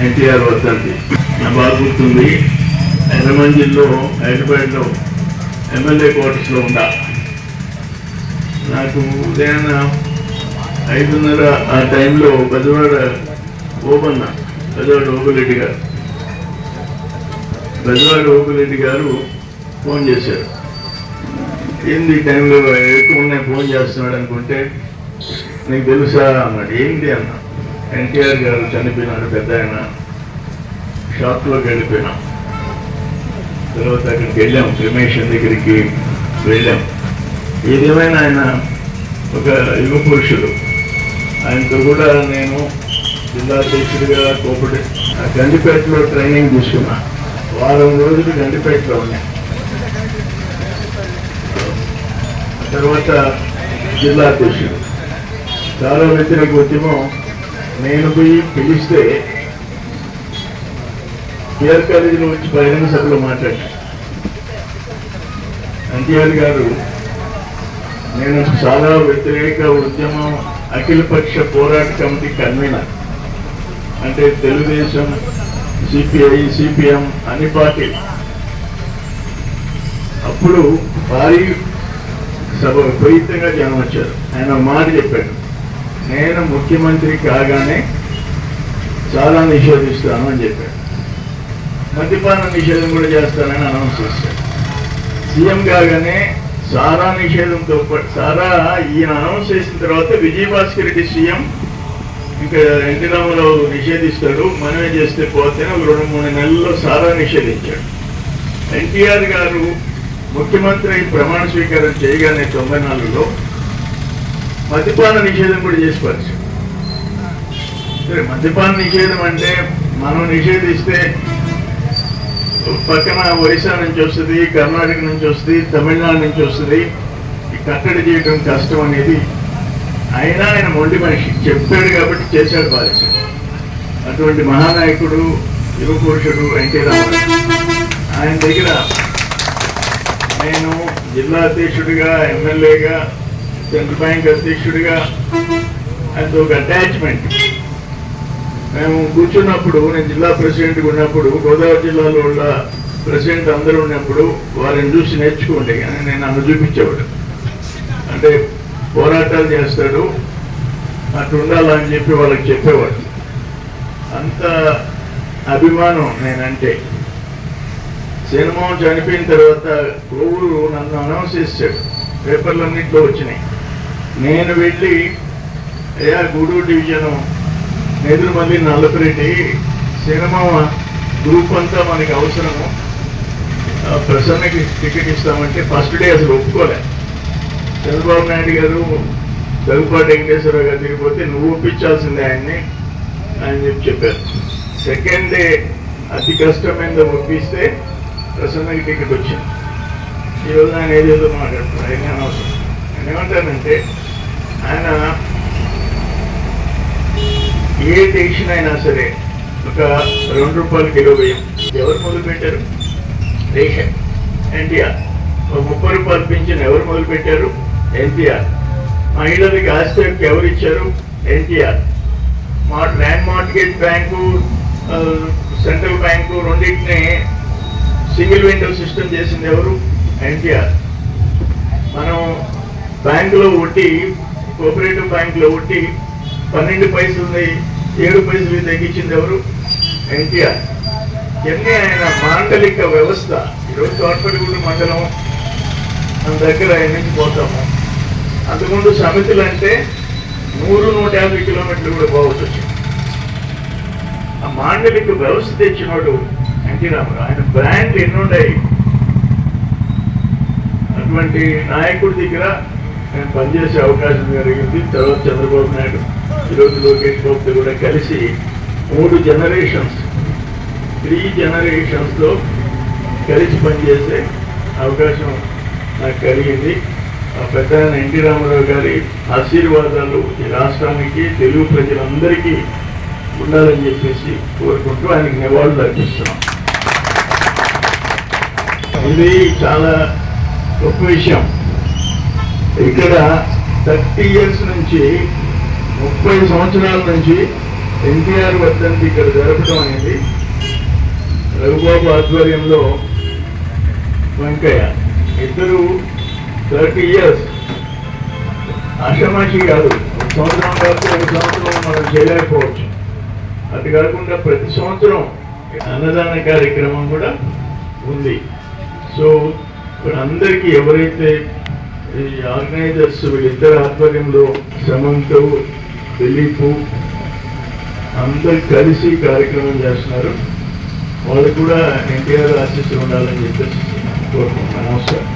ఎన్టీఆర్ వర్ధంతి బాగా గుర్తుంది. ఎర్రమంజిల్లో హైదరాబాద్లో ఎమ్మెల్యే క్వార్టర్స్లో ఉండా. నాకు ఉదయాన్న 5:30 ఆ టైంలో పెద్దవాడ ఓపిరెడ్డి గారు ఫోన్ చేశారు. ఏంది ఈ టైంలో ఎక్కువ ఉన్నాయి ఫోన్ చేస్తున్నాడు అనుకుంటే, నీకు తెలుసా అన్నాడు. ఏంటి అన్న, ఎన్టీఆర్ గారు చనిపోయినాడు, పెద్ద ఆయన, షాప్లోకి వెళ్ళిపోయినాం. తర్వాత అక్కడికి వెళ్ళాం, క్రిమేషన్ దగ్గరికి వెళ్ళాం. ఏదేమైనా ఆయన ఒక యుగ పురుషుడు. ఆయనతో కూడా నేను జిల్లా అధ్యక్షుడిగా గండిపేటలో ట్రైనింగ్ తీసుకున్నా. వారం రోజులు గండిపేటలో ఉన్నాయి. తర్వాత జిల్లా అధ్యక్షుడు. చాలా వ్యతిరేక ఉద్యమం. నేను పోయి పిలిస్తే బిఆర్ కాలేజీలో వచ్చి బహిరంగ సభలో మాట్లాడా. ఎన్టీఆర్ గారు, నేను చాలా వ్యతిరేక ఉద్యమం అఖిలపక్ష పోరాట కమిటీ కన్వీనర్, అంటే తెలుగుదేశం, సిపిఐ, సిపిఎం అన్ని పార్టీలు. అప్పుడు భారీ సభ విపరీతంగా జనం వచ్చారు. ఆయన మాట చెప్పాడు, నేను ముఖ్యమంత్రి కాగానే చాలా నిషేధిస్తాను అని చెప్పాడు. మద్యపాన నిషేధం కూడా చేస్తానని అనౌన్స్ చేశాడు. సీఎం కాగానే సారా నిషేధంతో పాటు, సారా ఈయన అనౌన్స్ చేసిన తర్వాత విజయభాస్కర్ రెడ్డి సీఎం, ఇంకా ఎన్టీ రామారావు నిషేధిస్తాడు, మనమే చేస్తే పోతే 2-3 నెలల్లో సారా నిషేధించాడు. ఎన్టీఆర్ గారు ముఖ్యమంత్రి ప్రమాణ స్వీకారం చేయగానే 94లో మద్యపాన నిషేధం కూడా చేసి పరిచయం. సరే, మద్యపాన నిషేధం అంటే మనం నిషేధిస్తే పక్కన ఒరిస్సా నుంచి వస్తుంది, కర్ణాటక నుంచి వస్తుంది, తమిళనాడు నుంచి వస్తుంది, ఈ కట్టడి చేయడం కష్టం అనేది. అయినా ఆయన మొండి మనిషి, చెప్పాడు కాబట్టి చేశాడు బాధ్యత. అటువంటి మహానాయకుడు, యువ పురుషుడు ఎన్టీ రామారావు. ఆయన దగ్గర నేను జిల్లా అధ్యక్షుడిగా, ఎమ్మెల్యేగా, సెంట్రల్ బ్యాంక్ అధ్యక్షుడిగా ఆయనతో ఒక అటాచ్మెంట్. మేము కూర్చున్నప్పుడు, నేను జిల్లా ప్రెసిడెంట్గా ఉన్నప్పుడు, గోదావరి జిల్లాలో ఉన్న ప్రెసిడెంట్ అందరూ ఉన్నప్పుడు వారిని చూసి నేర్చుకోండి అని నేను నన్ను చూపించేవాడు. అంటే పోరాటాలు చేస్తాడు, అటు ఉండాలని చెప్పి వాళ్ళకి చెప్పేవాడు. అంత అభిమానం నేనంటే. సినిమా చనిపోయిన తర్వాత కోవూరు నన్ను అనౌన్స్ చేశాడు, పేపర్లన్నింటిలో వచ్చినాయి. నేను వెళ్ళి, అయ్యా Gudur division Nedurumalli Nallapareddy cinema group అంతా మనకి అవసరము, ప్రసన్నకి టికెట్ ఇస్తామంటే ఫస్ట్ డే అసలు ఒప్పుకోలే. చంద్రబాబు నాయుడు గారు, దగ్గుపాటి వెంకటేశ్వరరావు గారు తిరిగిపోతే నువ్వు ఒప్పించాల్సిందే ఆయన్ని అని చెప్పారు. సెకండ్ డే అతి కష్టమైందో ఒప్పిస్తే ప్రసన్నకి టికెట్ వచ్చింది. ఈరోజు ఆయన ఏదేదో మాట్లాడుతున్నారు, ఆయన అనవసరం. నేను ఏమంటానంటే, ఆయన ఏ టెన్షన్ అయినా సరే ఒక ₹2 కిలో బియ్యం ఎవరు మొదలు పెట్టారు? రేషన్ ఎన్టీఆర్. ఒక ₹30 పింఛన్ ఎవరు మొదలు పెట్టారు? ఎన్టీఆర్. మహిళలకి ఆస్తి ఎవరు ఇచ్చారు? NTR. Land mortgage bank, central bank రెండింటిని సింగిల్ విండో సిస్టమ్ చేసింది ఎవరు? ఎన్టీఆర్. మనం బ్యాంకులో వడ్డీ, కోఆపరేటివ్ బ్యాంకులో వడ్డీ 12 పైసలుంది, 7 పైసలు తగ్గించింది ఎవరు? ఎన్టీఆర్. ఇవన్నీ ఆయన మాండలిక వ్యవస్థ. ఈరోజు తోటపల్లిగూడ మండలం మన దగ్గర నుంచి పోతాము. అంతకుముందు సమితులు అంటే 100-150 కిలోమీటర్లు కూడా పోవచ్చు వచ్చింది. ఆ మాండలిక వ్యవస్థ తెచ్చినోడు ఎన్టీ రామారావు. ఆయన బ్రాండ్లు ఎన్నున్నాయి. అటువంటి నాయకుడి దగ్గర నేను పనిచేసే అవకాశం జరిగింది. తర్వాత చంద్రబాబు నాయుడు, ఈరోజు లోకేష్ బాబుతో కూడా కలిసి 3 జనరేషన్స్, 3 జనరేషన్స్లో కలిసి పనిచేసే అవకాశం నాకు కలిగింది. ఆ పెద్ద ఎన్టీ రామారావు గారి ఆశీర్వాదాలు ఈ రాష్ట్రానికి, తెలుగు ప్రజలందరికీ ఉండాలని చెప్పేసి కోరుకుంటూ ఆయనకి నివాళులు అర్పిస్తున్నాం. ఇది చాలా గొప్ప విషయం. ఇక్కడ 30 years నుంచి, 30 సంవత్సరాల నుంచి ఎన్టీఆర్ వర్ధంతి ఇక్కడ జరపడం అనేది రఘుబాబు ఆధ్వర్యంలో వెంకయ్య ఇద్దరు 30 years ఆషామాషి కాదు. ఒక సంవత్సరం కాదు, ఒక సంవత్సరం మనం చేయలేకపోవచ్చు. అది కాకుండా ప్రతి సంవత్సరం అన్నదాన కార్యక్రమం కూడా ఉంది. సో ఇప్పుడు అందరికీ ఎవరైతే ఈ ఆర్గనైజర్స్ వీళ్ళిద్దరు ఆధ్వర్యంలో సమంతో దిలీప్ అందరు కలిసి కార్యక్రమం చేస్తున్నారు. వాళ్ళు కూడా ఎన్టీఆర్ ఆశీస్సులు ఉండాలని చెప్పేసి కోరుకుంటున్నాను. నమస్కారం.